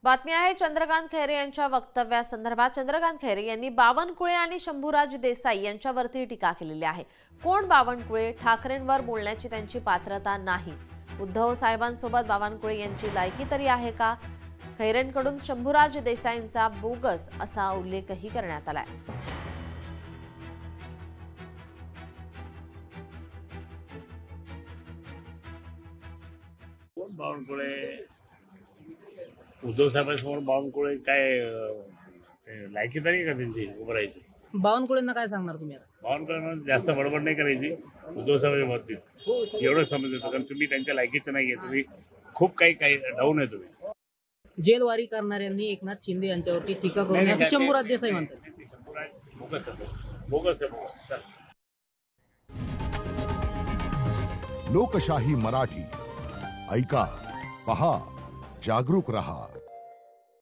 बातमी आहे चंद्रकांत खैरे यांच्या वक्तव्यासंदर्भात। चंद्रकांत खैरे यांनी बावनकुळे आणि शंभूराज देसाई यांच्यावरती टीका केलेली आहे। कोण बावनकुळे? ठाकरेंवर बोलण्याची त्यांची पात्रता नाही। उद्धव साहेबांसोबत बावनकुळे यांची लायकी तरी आहे का? खैरेंकडून शंभूराज देसाईंचा बोगस असा उल्लेखही करण्यात आलाय। बावनकुळे उद्धव साहेबांसमोर बावनकुळे काय लायकी तरी का त्यांची उभं राहायची? बावनकुळेंना काय सांगणार तुम्ही आता? बावनकुळेंना जास्त बडबड नाही करायची उद्धव साहेबांच्या बाबतीत, एवढं समजतं। कारण तुम्ही त्यांच्या लायकीचं नाहीये, तुम्ही खूप काही डाऊन आहे तुम्ही। जेलवारी करणाऱ्यांनी एकनाथ शिंदे यांच्यावरती टीका करून असं शंभूराज देसाई म्हणतात। बोगस आहे, बोगस आहे, बोगस। लोकशाही मराठी ऐका, पहा, जागरूक रहा।